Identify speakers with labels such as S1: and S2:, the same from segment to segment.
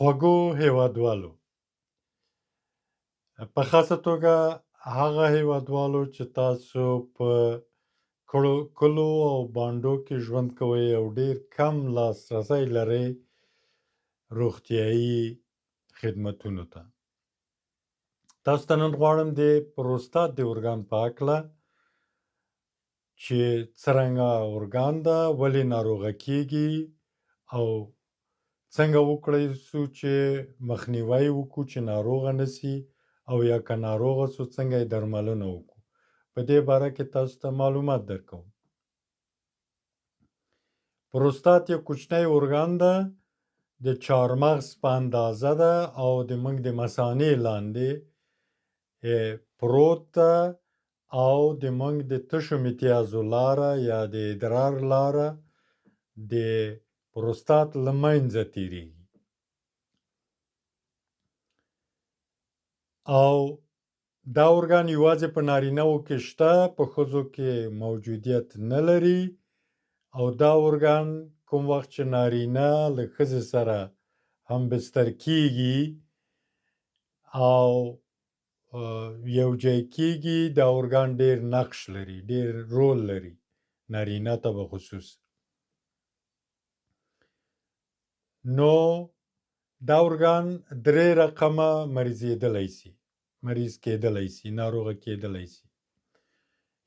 S1: خوږو هیوادوالو، په خاصه توګه هغه هیوادوالو چې تاسو په کلو او بانډو کې ژوند کوئ او ډیر کم لاسرسی لرئ روغتیایي خدمتونو ته. تاسو ته نن غواړم د پروستات د ارګان په هکله چې څرنګه ارګان ده، ولې ناروغه کیږي او څنګه وکړی سو چې مخنیوی وکړو چې ناروغه نسی، او یا که ناروغه سو څنګه یې درملنه وکړو. په دې باره کې تاسو ته معلومات درکوم. پروستات یو کوچنی ارګان ده، د چارمغز په اندازه ده او د موږ د مثانې لاندې پروت ده او د موږ د تشو میتیازو لاره یا د ادرار لاره د پروستات له منځه تیریږي او دا ارګان یوازې په نارینه‌وو کې شته، په ښځو کې موجودیت نه لري. او دا ارګان کوم وخت چې نارینه له ښځې سره هم بستر کیږي او یو ځای کیږي، دا ارګان ډیر نقش لري، ډیر رول لري، نارینه ته به خصوص. نو دا ارګان 3 رقمه مریض کېدلی سي، ناروغه کېدلی سي.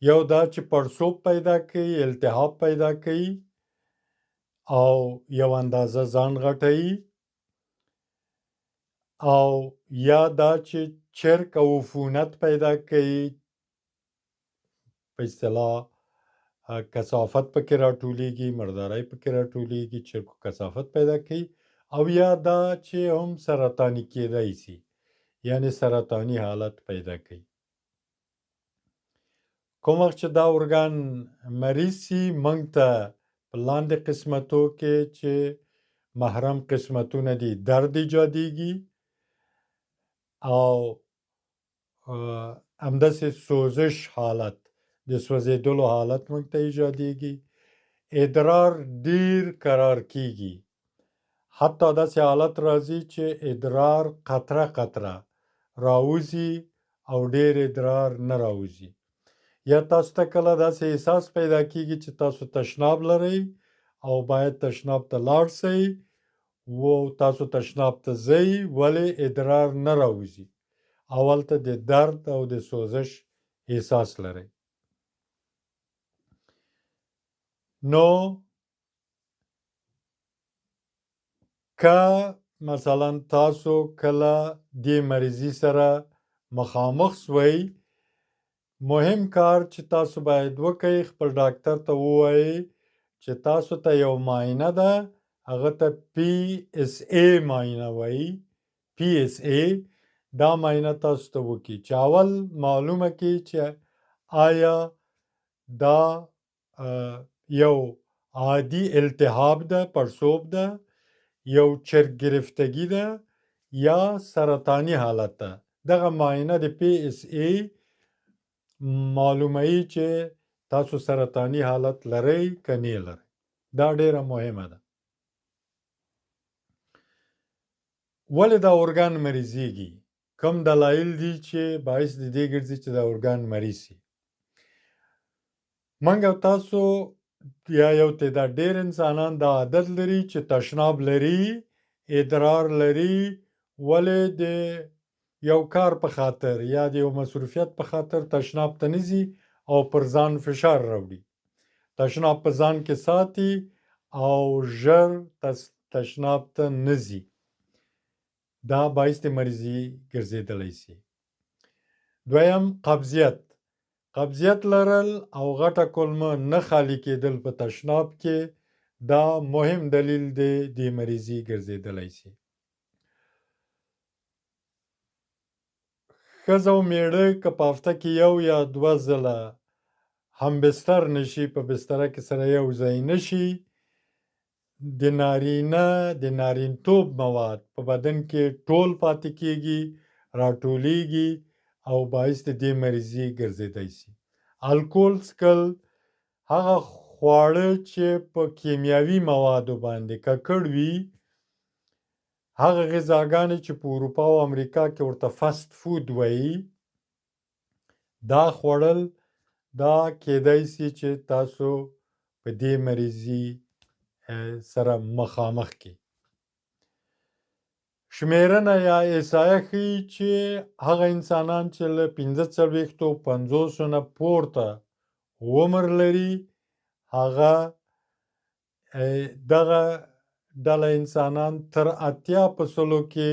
S1: یو دا چې پړسوب پیدا کوي، التهاب پیدا کوي او یو اندازه ځان غټوي، او یا دا چې چرک او عفونت پیدا کوي، په اصطلاح کثافت پکې راټولیږي، مردارۍ پکې راټولیږي، چرک و کثافت پیدا کوي، او یا دا چې هم سرطاني کېدای سي، یعنی سرطاني حالت پیدا کوي. کوم وخت چې دا ارګان مریض سي، موږ ته په لاندې قسمتو کې چې محرم قسمتونه دي درد ایجادیږي او همداسې سوزش حالت، د سوځېدلو حالت موږ ته ایجادیږي. ادرار ډیر قرار کیږي، حتی داسې حالت راځي چې ادرار قطره قطره راوځي او ډیر ادرار نه راوځي. یا تاسو ته کله داسې احساس پیدا کیږي چې تاسو تشناب لرئ او باید تشناب ته لاړ شئ، و تاسو تشناب ته ځئ ولې ادرار نه راوځي، اول ته د درد او د سوزش احساس لرئ. نو که مثلا تاسو کله دې مریضي سره مخامخ سوئ، مهم کار چې تاسو باید وکئ، خپل ډاکټر ته ووایئ چې تاسو ته یو معاینه ده، هغه ته PSA معاینه وایي. PSA دا معاینه تاسو ته وکړي چې اول معلومه کړي چې آیا دا یو عادي التهاب ده، پړسوب ده، یو چرک گرفتگی ده یا سرطانی حالت ده. دغه معاینه د PSA معلوموي چې تاسو سرطانی حالت لرئ که نه لرئ. دا ډیره مهمه ده. ولې دا ارګان مریضیږي؟ کوم دلایل دي چې باعث د دې ګرځي چې دا ارګان مریض شي؟ موږ او تاسو یا یو تعداد ډیر انسانان دا عادت لري چې تشناب لري، ادرار لري، ولې د یو کار په خاطر یا د یو مصروفیت په خاطر تشناب ته نه ځي او پر ځان فشار راوړي، تشناب په ځان کې ساتي او ژر تشناب ته نه ځي. دا باعث د مریضي ګرځېدلی سي. دویم، قبضیت لرل او غټه کولمه نه خالی کېدل په تشناب کې، دا مهم دلیل دی د مریضي ګرځېدلی سي. ښځه او میړه که په هفته کې 1 یا 2 ځله هم بستر نشي، په بستره کې سره یو ځای نشي، د نارینه د نارینتوب مواد په بدن کې ټول پاتې کېږي، راټولیږي او باعث د دې مریضي ګرځېدی سي. الکول څکل، هغه خواړه چې په کیمیاوي موادو باندې ککړ وي، هغه غذاګانې چې په اروپا او امریکا کې ورته فاست فود وایي دا خوړل دا کېدای شي چې تاسو په دې مریضي سره مخامخ کړي. شمیرنه یا احصایه ښیي چې هغه انسانان چې له 45-50 نه پورته عمر لري هغه دغه ډله انسانان تر 80% کې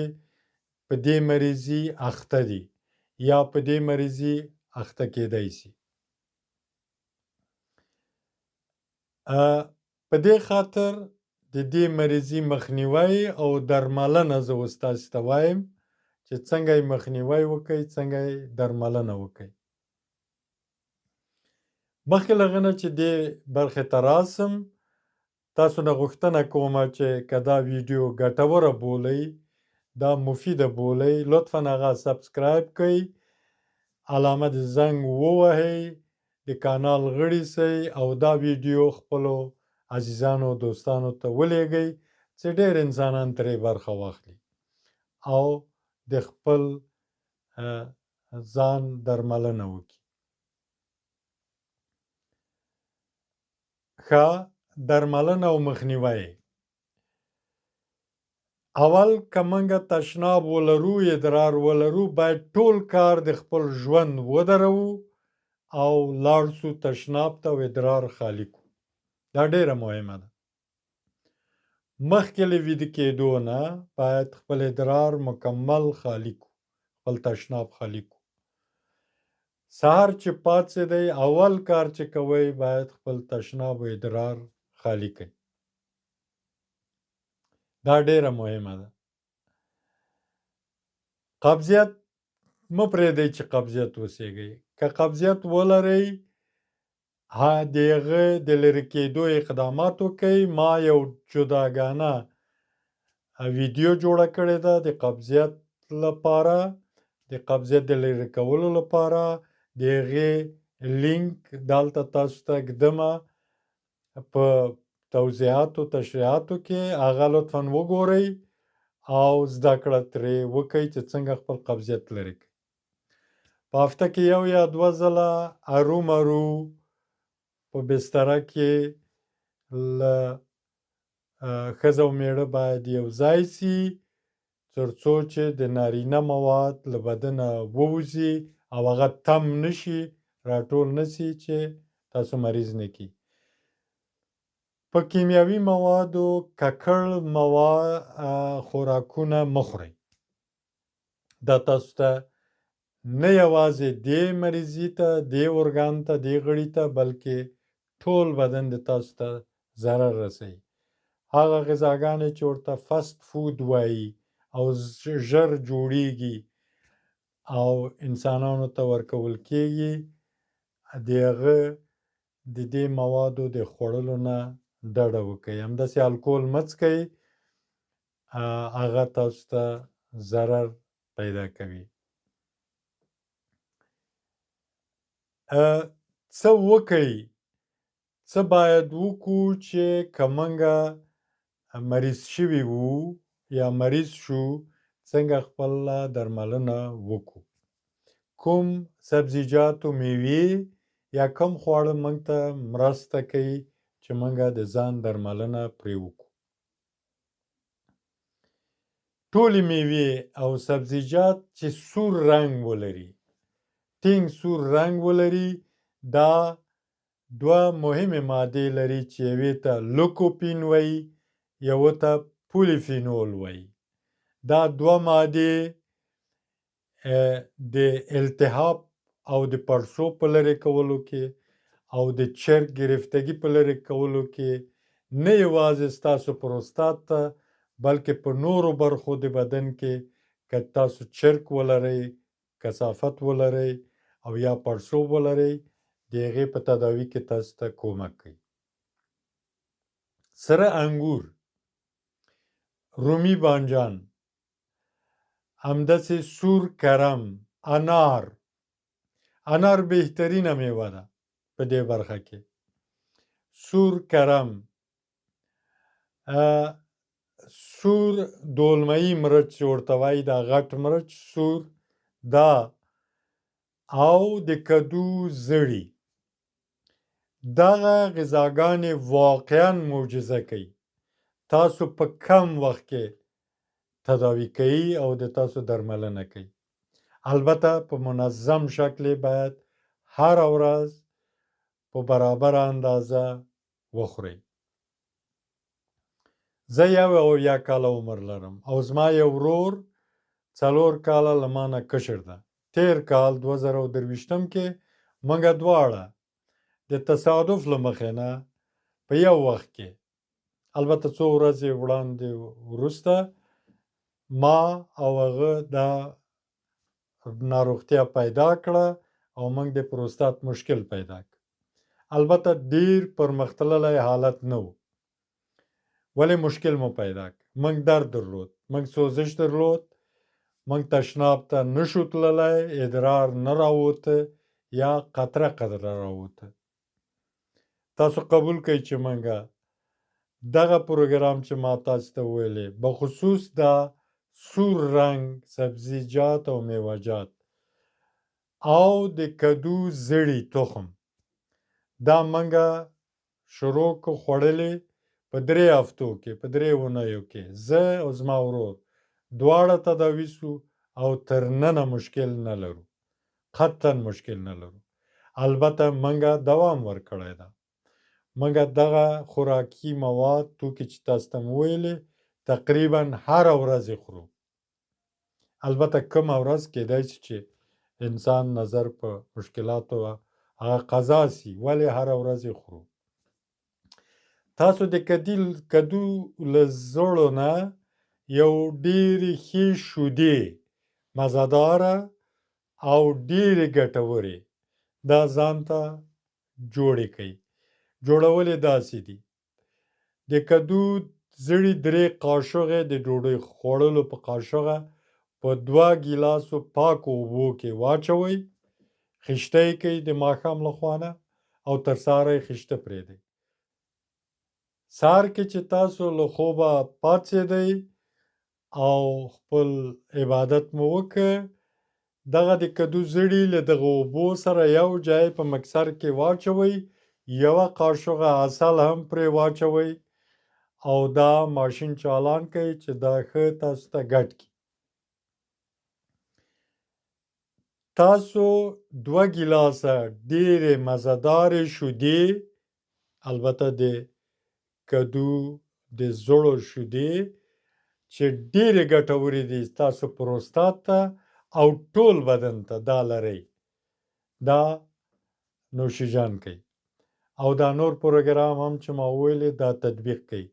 S1: په دې مریضي اخته دي یا په دې مریضي اخته کېدای شي. په دې خاطر د دې مریضي مخنیوی او درملنه زه اوس تاسو ته وایم چې څنګه یې مخنیوی وکړئ څنګه یې درملنه وکړئ. مخکې له هغه نه چې دې برخې ته راسم تاسو نه غوښتنه کومه چې که دا ویډیو ګټوره بولئ دا مفیده بولئ لطفا هغه سبسکرایب کړئ علامه د زنګ ووهئ د کانال غړي سئ او دا ویډیو خپلو عزیزانو دوستانو ته ولېږئ چې ډېر انسانان ترې برخه واخلي او د خپل ځان درملنه وکړي. ښه درملنه او مخنیوی اول که موږ تشناب ولرو ادرار ولرو باید ټول کار د خپل ژوند ودروو او لاړ سو تشناب ته او ادرار خالي کړو. دا ډیره مهمه ده. مخکې له ویده کېدو نه باید خپل ادرار مکمل خالي کړو خپل تشناب خالي کړو. سهار چې پاڅېدئ اول کار چې کوئ باید خپل تشناب او ادرار خالي کړئ. دا ډیره مهمه ده. قبضیت مه پرېږدئ چې قبضیت وسېږئ. که قبضیت ولرئ د هغه د لرې کېدو اقدامات وکړئ. ما یو جداګانه ویډیو جوړه کړې ده د قبضیت لپاره د قبضیت د لرې کولو لپاره د هغې لینک دلته تاسو ته ږدمه په توضیحاتو تشریحاتو کې هغه لطفا وګورئ او زده کړه ترې وکړئ چې څنګه خپل قبضیت لرې کړئ. په هفته کې 1 یا 2 ځله ارومرو په بستره کې له ښځه او میړه باید یو ځای سي تر څو چې د نارینه مواد له بدنه ووځي او هغه تم نشي راټول نشي چې تاسو مریض نه کړي. په کیمیاوي موادو ککړ خوراکونه مه خورئ. دا تاسو ته نه یوازې دې مریضي ته دې ارګان ته دې غړي ته بلکې ټول بدن د تاسو ته ضرر رسوي. هغه غذاګانې چې ورته فاست فود وایي او ژر جوړیږي او انسانانو ته ورکول کېږي د هغه د دې موادو د خوړلو نه ډډه وکړئ. همداسې الکول مه څښئ هغه تاسو ته ضرر پیدا کوي. څه وکړئ څه باید وکړو چې که موږ مریض شوي وو یا مریض شو څنګه خپله درملنه وکړو. کوم سبزیجات او میوې یا کوم خواړه موږ ته مرسته کوي چې موږ د ځان درملنه پرې وکړو. ټولې میوې او سبزیجات چې سور رنګ ولري ټینګ سور رنګ ولري دا 2 مهمې مادې لري چې یوې ته لوکوپین وایي یوه ته پولیفینول وایي. دا 2 مادې د التهاب او د پړسوب په لرې کولو کې او د چرګ گرفتګي په لرې کولو کې نه یوازې ستاسو پروستات ته بلکې په نورو برخو د بدن کې که تاسو چرګ ولرئ کثافت ولرئ او یا پړسوب ولرئ د هغې په تداوي کې تاسو ته کومک کوي. سره انګور رومي بانجان همداسې سور کرم انار بهترینه میوه ده په دې برخه کې. سور کرم سور سور دولمه‌یي مرچ چې ورته وایي دا غټ مرچ سور دا او د کدو زړي دغه غذاګانې واقعا معجزه کوي تاسو په کم وخت کې تداوی کوي او د تاسو درملنه کوي البته په منظم شکل باید هر ورځ په برابر اندازه وخورئ زه 71 کاله عمر لرم او زما یو ورور 4 کاله له ما نه کشر ده تیر کال 2023 کې موږ دواړه د تصادف له مخې نه په یو وخت کې البته څو ورځې وړاندې وروسته ما او هغه دا ناروغتیا پیدا کړه او موږ د پروستات مشکل پیدا کړ البته ډیر پرمختللی حالت نه و ولې مشکل مو پیدا کړ موږ درد درلود موږ سوزش درلود موږ تشناب ته نشو تللی ادرار نه راوته یا قطره راوته تاسو قبول کوئ چې موږ دغه پروګرام چې ما تاسو ته ویلې بخصوص دا سور رنګ سبزیجات او میوه‌جات او د کدو زړي تخم دا منګه شروع کو خوړلې په 3 هفتو کې په 3 اونیو کې زه او زما ورور دواړه تداوي سو او تر ننه مشکل نه لرو قطعا مشکل نه لرو البته منګه دوام ورکړی ده منګه دغه خوراکي مواد توکي چې تاسو ته ویلې تقریبا هر ورځ خورو البته کوم ورځ کېدای شي چې انسان نظر په مشکلاتو هغه قضا سي ولې هر ورځ خورو تاسو د کدو له زړو نه یو ډېرې ښې شودې مزهداره او ډېرې ګټورې دا ځان ته جوړې کوي جوړول یې داسې دي د کدو زړي 3 قاشقه د ډوډۍ خوړلو په قاشقه په 2 ګیلاسو پاکو اوبو کې واچوئ خشته یې کوئ د ماښام له خوا نه او تر سهاره یې خشته پرېږدئ سهار کې چې تاسو له خوبه پاڅېدئ او خپل عبادت مو وکړ دغه د کدو زړي له دغه اوبو سره یو ځای په مکسر کې واچوئ 1 قاشقه عسل هم پرې واچوئ او دا ماشین چالان کوي چې دا ښه تاسو ته ګټ کړي تاسو 2 ګیلاسه ډېرې مزهدارې شودې البته د کدو د زړو شودې چې ډېرې ګټورې دي تاسو پروستات ته او ټول بدن ته دا لرئ دا نوشیجان کوي او دا نور پروګرام هم چې ما ویلې دا تطبیق کوي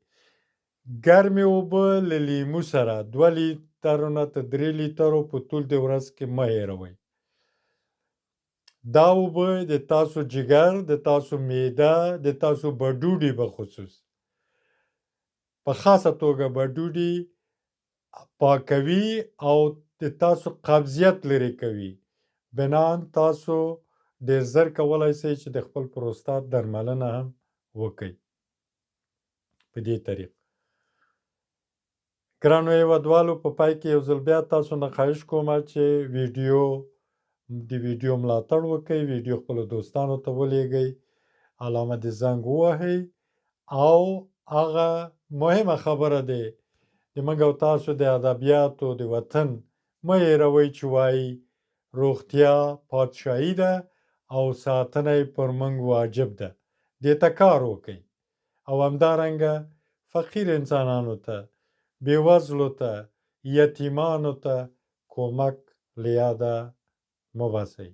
S1: ګرمې اوبه له لیمو سره 2 لیترو نه تر 3 لیترو په طول د ورځ کې مه هېروئ دا اوبه د تاسو جگر د تاسو معده د تاسو بډوډي بخصوص په خاصه توګه بډوډي پاکوي او د تاسو قبضیت لرې کوي بنان تاسو ډېر زر کولای شئ چې د خپل پروستات درملنه هم وکړئ په دې طریق ګرانو هیوادوالو په پای کې یو ځل بیا تاسو نه خواهش کوم چې د ویډیو ملاتړ وکړئ ویډیو خپلو دوستانو ته ولېږئ علامه د زنګ ووهئ او هغه مهمه خبره دی د موږ او تاسو د ادبیاتو د وطن مه هېروئ چې وایي روغتیا پادشاهي ده او ساتنه یې پر موږ واجب ده دې ته کار وکړئ او همدارنګه فقیر انسانانو ته بېوزلو ته یتیمانو ته کومک له یاده مه باسئ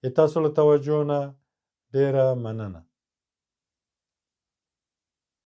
S1: د تاسو له توجه نه ډېره مننه